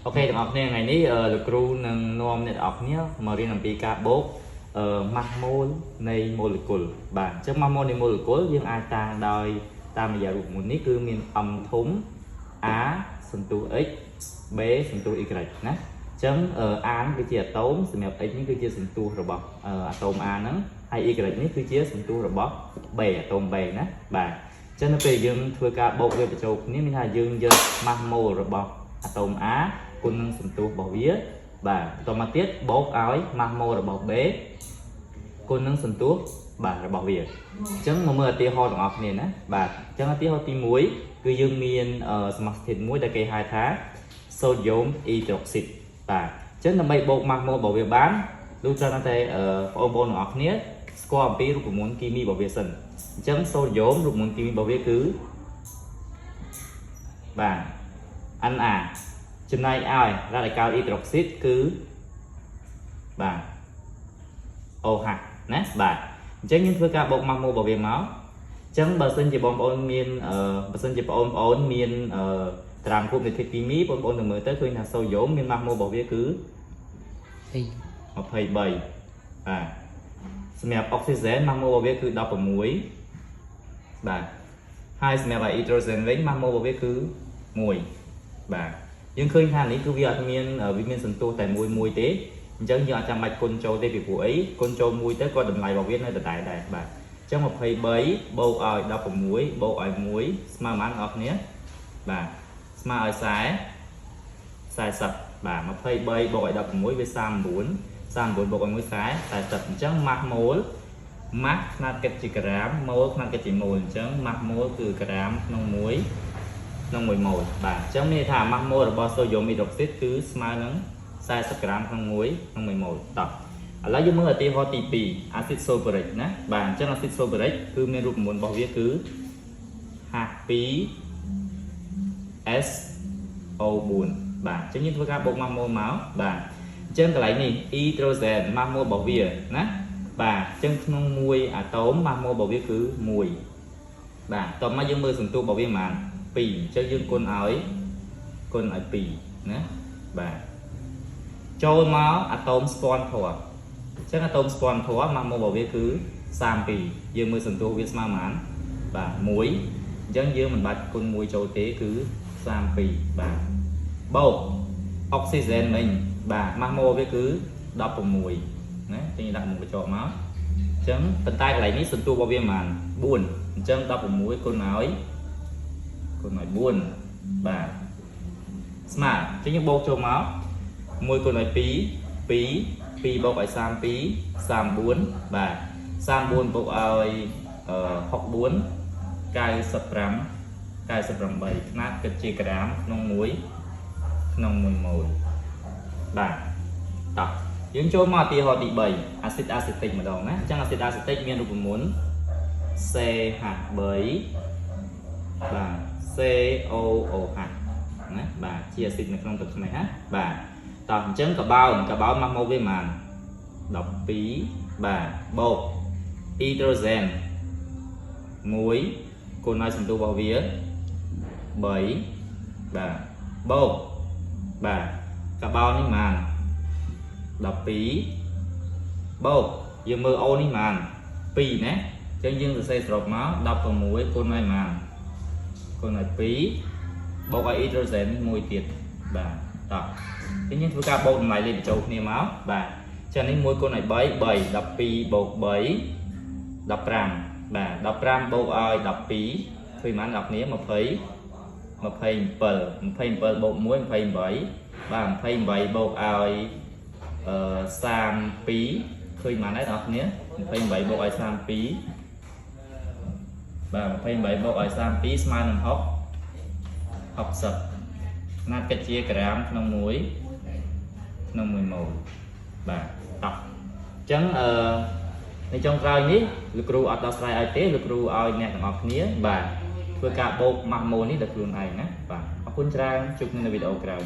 Ok,ទាំងអស់គ្នាថ្ងៃនេះលោកគ្រូនឹងនាំអ្នកទាំងអស់គ្នាមករៀនអំពីការបូកម៉ាស់ម៉ូលនៃម៉ូលេគុលបាទអញ្ចឹងម៉ាស់ម៉ូលនៃម៉ូលេគុលយើងអាចតាំងដោយតាមរយៈរូបមន្តនេះគឺមាន M ធំ A សន្ទុះ x B សន្ទុះ y ណាអញ្ចឹង A គឺជាអាតូមសម្រាប់ x នេះគឺជាសន្ទុះរបស់អាតូម A ហ្នឹងហើយ y នេះគឺជាសន្ទុះរបស់ B អាតូម B ណាបាទអញ្ចឹងនៅពេលយើងធ្វើការបូកវាបញ្ចូលគ្នាមានថាយើងយកម៉ាស់ម៉ូលរបស់អាតូម A គុណនឹងសន្ទុះរបស់វាបាទបន្តមកទៀតបូកឲ្យម៉ាស់ម៉ូលរបស់ B គុណនឹងសន្ទុះបាទរបស់វាអញ្ចឹងមកមើលឧទាហរណ៍ទាំងអស់គ្នាណាបាទអញ្ចឹងឧទាហរណ៍ទី1គឺយើងមានសមាសធាតុមួយដែលគេហៅថា sodium hydroxide បាទអញ្ចឹងដើម្បីបូកម៉ាស់ម៉ូលរបស់វាបានដូចច្រើនតែបងប្អូនទាំងអស់គ្នាស្គាល់អំពីរូបមន្តគីមីរបស់វាសិនអញ្ចឹង sodium រូបមន្តគីមីរបស់វាគឺបាទ Na ចំណែកឲ្យរ៉ាឌីកាល់ hydroxide គឺបាទ OH ណាបាទអញ្ចឹងយើងធ្វើការបូកម៉ាស់ម៉ូលរបស់វាមកអញ្ចឹងបើសិនជាបងប្អូនមានបើសិនជាបងប្អូនមានតារាងរូបនៃធាតុគីមីបងប្អូននឹងមើលទៅឃើញថាសូដ្យូមមានម៉ាស់ម៉ូលរបស់វាគឺ23បាទសម្រាប់អុកស៊ីហ្សែនម៉ាស់ម៉ូលរបស់វាគឺ16បាទហើយសម្រាប់ហីដ្រូសែនវិញម៉ាស់ម៉ូលរបស់វាគឺ1បាទយើងឃើញថានេះគឺវាអត់មានសន្ទុះតែមួយទេអញ្ចឹងយើងអត់ចាំបាច់គុណចូលទេពីព្រោះអីគុណចូលមួយទៅក៏តម្លៃរបស់វានៅដដែលដែរបាទអញ្ចឹង23បូកឲ្យ16បូកឲ្យ1ស្មើប៉ុន្មានអ្នកនរបាទស្មើឲ្យ40បាទ23បូកឲ្យ16វា39បូកឲ្យ1 40អញ្ចឹងម៉ាស់ម៉ូលម៉ាស់ខ្នាតគិតជាក្រាមម៉ូលខ្នាតគិតជាម៉ូលអញ្ចឹងម៉ាស់ម៉ូលគឺក្រាមក្នុង1ម៉ូលបាទអញ្ចឹងមានន័យថាម៉ាស់ម៉ូលរបស់សូដ្យូមហីដ្រូស៊ីតគឺស្មើនឹង40ក្រាមក្នុង1ម៉ូលតោះឥឡូវយើងមើលឧទាហរណ៍ទី2អាស៊ីតសូប៉ូរិកណាបាទអញ្ចឹងអាស៊ីតសូប៉ូរិកគឺមានរូបមន្តរបស់វាគឺ H2SO4 បាទអញ្ចឹងយើងធ្វើការបូកម៉ាស់ម៉ូលមកបាទអញ្ចឹងកន្លែងនេះអ៊ីដ្រូសែនម៉ាស់ម៉ូលរបស់វាណាបាទអញ្ចឹងក្នុង1អាតូមម៉ាស់ម៉ូលរបស់វាគឺ1បាទតោះមកយើងមើលសន្ទុះរបស់វាប៉ុន្មាន2អញ្ចឹងយើងគុណឲ្យ2ណាបាទចូលមកអាតូមស្ពាន់ធម៌អញ្ចឹងអាតូមស្ពាន់ធម៌ម៉ាស់ម៉ូលរបស់វាគឺ32យើងមើលសន្ទុះវាស្មើប៉ុន្មានបាទ1អញ្ចឹងយើងមិនបាច់គុណ1ចូលទេគឺ32បាទបូកអុកស៊ីហ្សែនមិញបាទម៉ាស់ម៉ូលវាគឺ16ណាចឹងដាក់មុខបញ្ចុះមកអញ្ចឹងប៉ុន្តែកន្លែងនេះសន្ទុះរបស់វាប៉ុន្មាន4អញ្ចឹង16គុណឲ្យ4បាទស្មើអញ្ចឹងយើងបូកចូលមក1គុណឲ្យ2 2បូកឲ្យ32 34បាទ34បូកឲ្យ64 95 98ខ្នាតគិតជាក្រាមក្នុង1ម៉ូលបាទតោះយើងចូលមកឧទាហរណ៍ទី3អាស៊ីតអាសេទិកម្ដងណាអញ្ចឹងអាស៊ីតអាសេទិកមានរូបមន្ត CH3 បាទ COOH ណាបាទជាអាស៊ីតនៅក្នុងទឹកស្នេហ៍ណាបាទតោះអញ្ចឹងកបោនម៉ាស់ម៉ូលវាប៉ុន្មាន12បាទបូកអ៊ីដ្រូសែន1គុណឲ្យសន្ទុះរបស់វា3បាទបូកបាទកបោននេះប៉ុន្មាន12បូកយើងមើលអូនេះប៉ុន្មាន2ណាអញ្ចឹងយើងសរសេរសរុបមក16គុណឲ្យប៉ុន្មានគុណឲ្យ2បូកឲ្យអ៊ីដ្រូសែន1ទៀតបាទតោះអញ្ចឹងយើងធ្វើការបូកតម្លៃលេខបញ្ចូលគ្នាមកបាទចានេះ1គុណឲ្យ3 12បូក3 15បាទ15បូកឲ្យ12ឃើញប៉ុន្មានអ្នកគ្នា20 27បូក1 28បាទ28បូកឲ្យ32ឃើញប៉ុន្មានដែរអ្នកគ្នា28បូកឲ្យ32បាទ28បូកឲ្យ32ស្មើនឹង60ណាត់គិតជាក្រាមក្នុង1ម៉ូលបាទតោះអញ្ចឹងនៅចុងក្រោយនេះលោកគ្រូអត់ដោះស្រាយឲ្យទេលោកគ្រូឲ្យអ្នកទាំងអស់គ្នាបាទធ្វើការបូកម៉ាស់ម៉ូលនេះដោយខ្លួនឯងណាបាទអរគុណច្រើនជួបគ្នានៅវីដេអូក្រោយ